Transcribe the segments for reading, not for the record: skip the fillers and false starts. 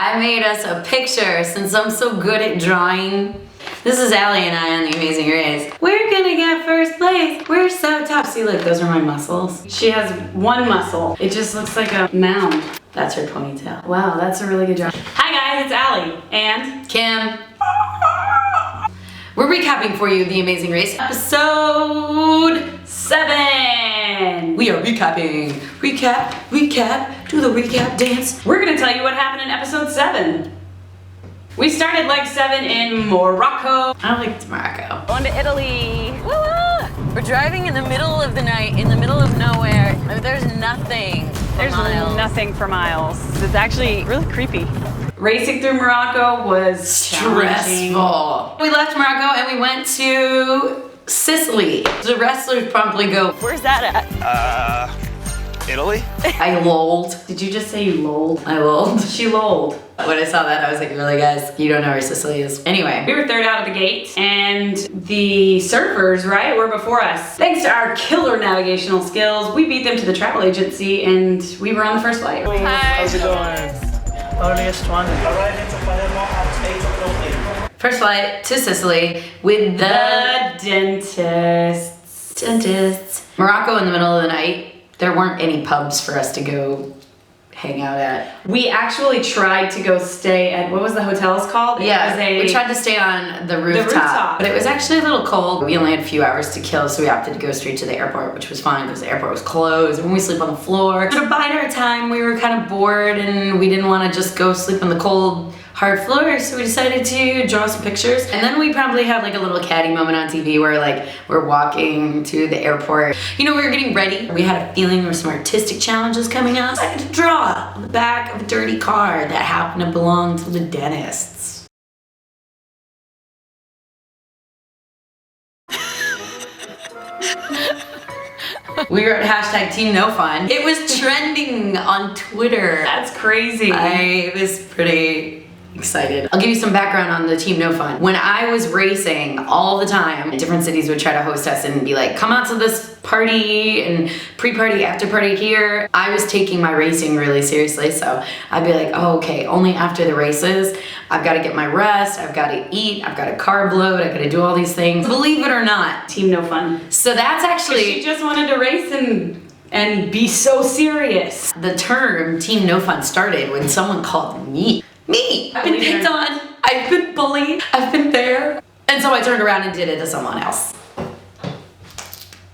I made us a picture since I'm so good at drawing. This is Alli and I on The Amazing Race. We're gonna get first place. We're so tough. See, look, those are my muscles. She has one muscle. It just looks like a mound. That's her ponytail. Wow, that's a really good job. Hi guys, it's Alli and Kim. We're recapping for you The Amazing Race, episode 7. We are recapping. Recap, do the recap dance. We're gonna tell you what happened in episode 7. We started leg 7 in Morocco. I liked Morocco. Going to Italy. Woo-woo! We're driving in the middle of the night, in the middle of nowhere. There's nothing for miles. Nothing for miles. It's actually really creepy. Racing through Morocco was stressful. We left Morocco and we went to Sicily. The wrestlers promptly go, Where's that at? Italy? I lolled. Did you just say you lolled? I lolled. She lolled. When I saw that, I was like, really guys, you don't know where Sicily is. Anyway, we were third out of the gate and the surfers, right, were before us. Thanks to our killer navigational skills, we beat them to the travel agency and we were on the first flight. Hi. How's it going? Earliest one. Arriving to Palermo at 8 o'clock. First flight to Sicily with the dentists. Morocco in the middle of the night. There weren't any pubs for us to go hang out at. We actually tried to go stay at, what was the hotel's called? Yeah, we tried to stay on the rooftop. But it was actually a little cold. We only had a few hours to kill, so we opted to go straight to the airport, which was fine because the airport was closed. And we sleep on the floor. To bide our time, we were kind of bored and we didn't want to just go sleep on the cold, hard floor, so we decided to draw some pictures. And then we probably had like a little catty moment on TV where like we're walking to the airport. You know, we were getting ready. We had a feeling there were some artistic challenges coming up. I had to draw on the back of a dirty car that happened to belong to the dentists. We were at hashtag Team No Fun. It was trending on Twitter. That's crazy. I was pretty excited. I'll give you some background on the Team No Fun. When I was racing all the time, different cities would try to host us and be like, come out to this party and pre-party, after-party here. I was taking my racing really seriously, so I'd be like, oh, okay, only after the races. I've got to get my rest, I've got to eat, I've got to carb load, I've got to do all these things. Believe it or not, Team No Fun. so that's actually... She just wanted to race and be so serious. The term Team No Fun started when someone called me. I've been picked on, I've been bullied, I've been there. And so I turned around and did it to someone else.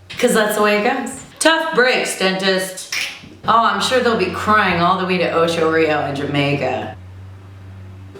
Because that's the way it goes. Tough breaks, dentist. Oh, I'm sure they'll be crying all the way to Ocho Rio in Jamaica.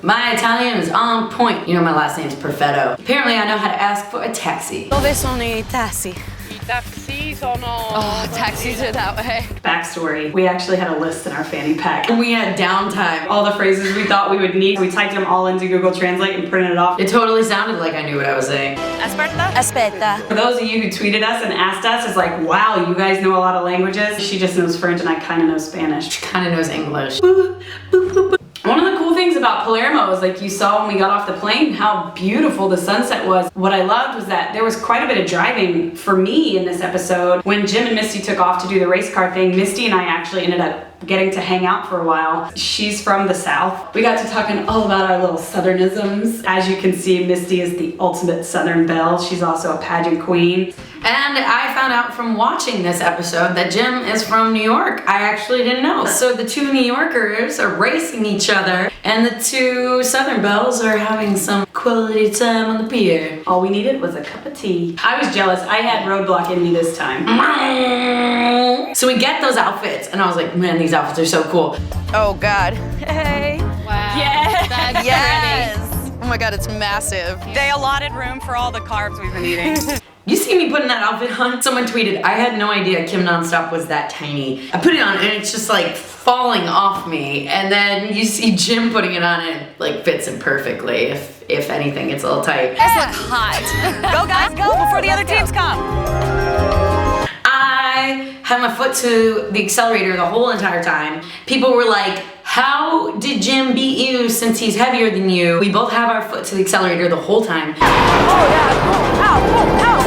My Italian is on point. You know my last name's Perfetto. Apparently I know how to ask for a taxi. Dove sono I tassi? Taxi sono... Oh, taxis are that way. Backstory, we actually had a list in our fanny pack. We had downtime. All the phrases we thought we would need, we typed them all into Google Translate and printed it off. It totally sounded like I knew what I was saying. Aspetta. For those of you who tweeted us and asked us, it's like, wow, you guys know a lot of languages. She just knows French and I kind of know Spanish. She kind of knows English. One of the cool things about Palermo is like you saw when we got off the plane how beautiful the sunset was. What I loved was that there was quite a bit of driving for me in this episode. When Jim and Misty took off to do the race car thing, Misty and I actually ended up getting to hang out for a while. She's from the South. We got to talking all about our little Southernisms. As you can see, Misty is the ultimate Southern belle. She's also a pageant queen. And I found out from watching this episode that Jim is from New York. I actually didn't know. So the two New Yorkers are racing each other and the two Southern belles are having some quality time on the pier. All we needed was a cup of tea. I was jealous. I had Roadblock in me this time. So we get those outfits and I was like, man, these outfits are so cool. Oh God. Hey. Wow. Yeah. That's Yes. Oh my God, it's massive. They allotted room for all the carbs we've been eating. You see me putting that outfit on? Someone tweeted, I had no idea KymNonStop was that tiny. I put it on and it's just like falling off me. And then you see Jim putting it on and it like fits him perfectly. If anything, it's a little tight. You guys look hot. Go guys, go before the other teams come. I had my foot to the accelerator the whole entire time. People were like, how did Jim beat you since he's heavier than you? We both have our foot to the accelerator the whole time. Oh yeah. Oh, ow, oh, ow,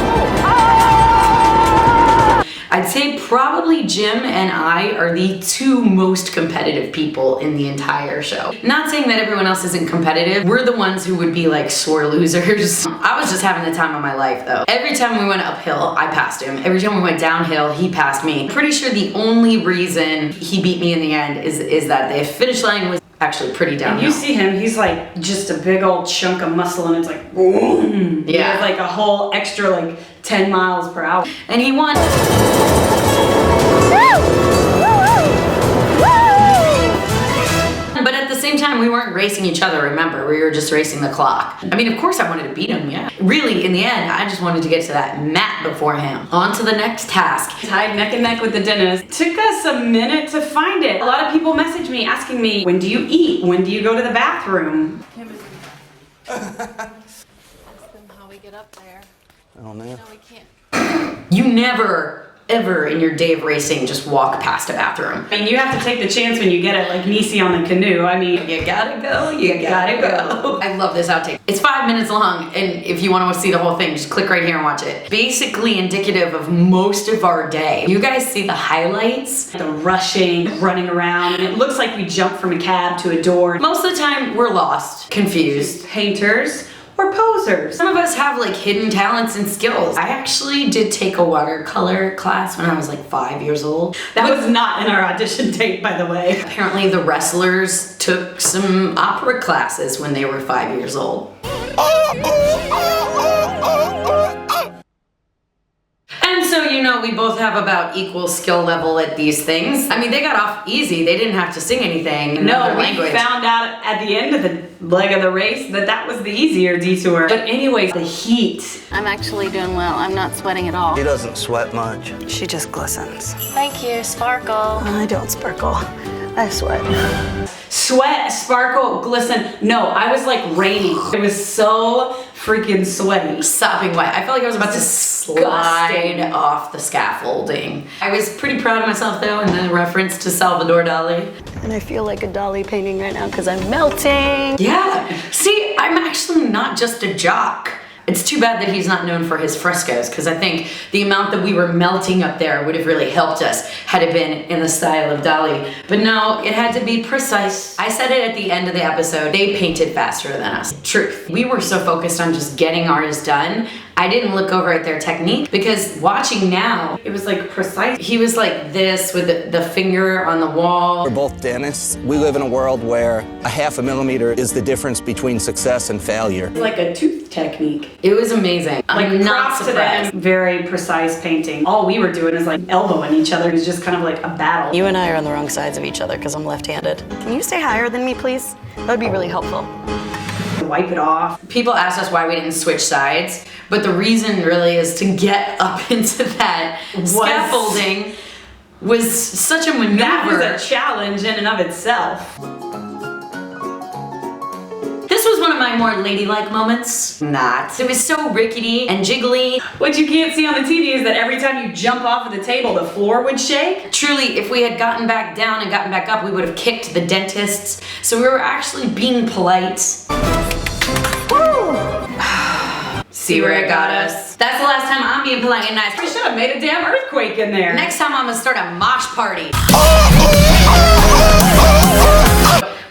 oh, I'd say probably Jim and I are the two most competitive people in the entire show. Not saying that everyone else isn't competitive. We're the ones who would be like sore losers. I was just having the time of my life though. Every time we went uphill, I passed him. Every time we went downhill, he passed me. Pretty sure the only reason he beat me in the end is that the finish line was actually pretty downhill. And you see him, he's like just a big old chunk of muscle and it's like, boom. Yeah. He has like a whole extra like 10 miles per hour. And he won. But at the same time, we weren't racing each other, remember? We were just racing the clock. I mean, of course I wanted to beat him, yeah. Really, in the end, I just wanted to get to that mat before him. On to the next task. Tied neck and neck with the dentist. Took us a minute to find it. A lot of people message me asking me, when do you eat? When do you go to the bathroom? Ask them how we get up there. I don't know. No, we can't. You never, ever in your day of racing just walk past a bathroom. I mean, you have to take the chance when you get it, like Nisi on the canoe. I mean, You gotta go, you gotta go. I love this outtake. It's 5 minutes long, and if you want to see the whole thing, just click right here and watch it. Basically indicative of most of our day. You guys see the highlights? the rushing, running around, and it looks like we jumped from a cab to a door. Most of the time, we're lost, confused. Painters or posers. Some of us have like hidden talents and skills. I actually did take a watercolor class when I was like 5 years old. That was not in our audition tape, by the way. Apparently the wrestlers took some opera classes when they were 5 years old. And so, you know, we both have about equal skill level at these things. I mean, they got off easy. They didn't have to sing anything in No, another we language. found out at the end of the leg of the race that was the easier detour. But anyways, the heat. I'm actually doing well. I'm not sweating at all. He doesn't sweat much. She just glistens. Thank you, Sparkle. I don't sparkle. I sweat. Sweat, sparkle, glisten. No, I was like raining. It was so freaking sweaty. Sopping wet. I felt like I was about to slide off the scaffolding. I was pretty proud of myself though in the reference to Salvador Dali. And I feel like a Dali painting right now because I'm melting. Yeah. See, I'm actually not just a jock. It's too bad that he's not known for his frescoes, because I think the amount that we were melting up there would have really helped us had it been in the style of Dali. But no, it had to be precise. I said it at the end of the episode, they painted faster than us. Truth. We were so focused on just getting ours done, I didn't look over at their technique, because watching now, It was like precise. he was like this with the finger on the wall. We're both dentists. We live in a world where a half a millimeter is the difference between success and failure. Like a tooth technique. It was amazing. I'm Like not props to surprised. them. Very precise painting. All we were doing is like elbowing each other. It was just kind of like a battle. You and I are on the wrong sides of each other because I'm left-handed. Can you stay higher than me, please? That would be really helpful. Wipe it off. People asked us why we didn't switch sides, but the reason really is to get up into that scaffolding was such a maneuver. That was a challenge in and of itself. This was one of my more ladylike moments. Not. It was so rickety and jiggly. What you can't see on the TV is that every time you jump off of the table, the floor would shake. Truly, if we had gotten back down and gotten back up, we would have kicked the dentists. So we were actually being polite. See where it got us. That's the last time I'm being polite and nice. We should have made a damn earthquake in there. Next time I'm gonna start a mosh party.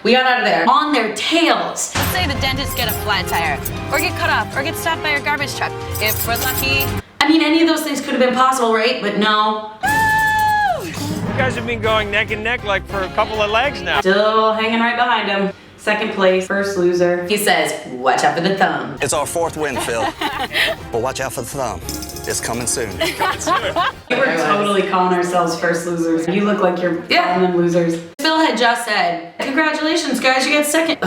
We got out of there on their tails. Let's say the dentist get a flat tire, or get cut off, or get stopped by a garbage truck. If we're lucky. I mean, any of those things could have been possible, right? But no. You guys have been going neck and neck like for a couple of legs now. Still hanging right behind him. Second place, first loser. He says, watch out for the thumb. It's our fourth win, Phil. But watch out for the thumb. It's coming soon. We were totally calling ourselves first losers. You look like you're calling them losers. Phil had just said, congratulations guys, you get second.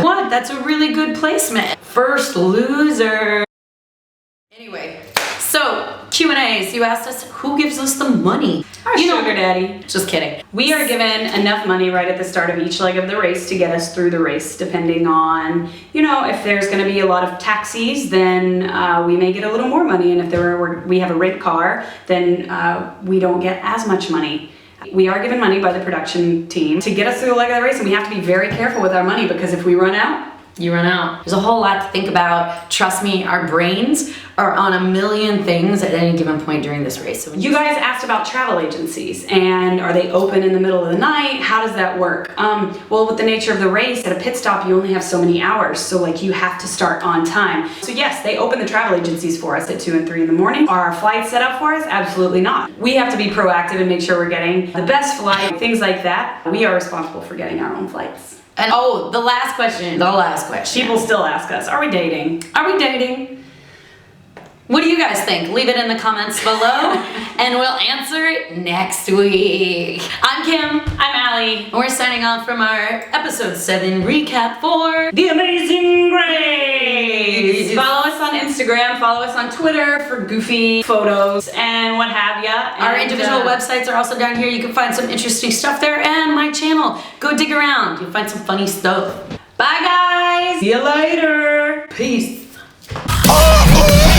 What? That's a really good placement. First loser. Anyway, so Q&As, you asked us who gives us the money? Our sugar daddy. Just kidding. We are given enough money right at the start of each leg of the race to get us through the race, depending on, you know, if there's going to be a lot of taxis, then we may get a little more money, and if we have a rent car, then we don't get as much money. We are given money by the production team to get us through the leg of the race, and we have to be very careful with our money, because if we run out, You run out. There's a whole lot to think about. Trust me, our brains are on a million things at any given point during this race. So you guys asked about travel agencies and are they open in the middle of the night? How does that work? Well, with the nature of the race, at a pit stop, you only have so many hours. So like you have to start on time. So yes, they open the travel agencies for us at 2 and 3 in the morning. Are our flights set up for us? Absolutely not. We have to be proactive and make sure we're getting the best flight, things like that. We are responsible for getting our own flights. And oh, the last question. People still ask us, are we dating? Are we dating? What do you guys think? Leave it in the comments below and we'll answer it next week. I'm Kim. I'm Alli. And we're signing off from our episode 7 recap for The Amazing Grace. Follow us on Instagram, follow us on Twitter for goofy photos and what have ya. Our individual websites are also down here. You can find some interesting stuff there and my channel. Go dig around. You'll find some funny stuff. Bye guys. See you later. Peace. Oh!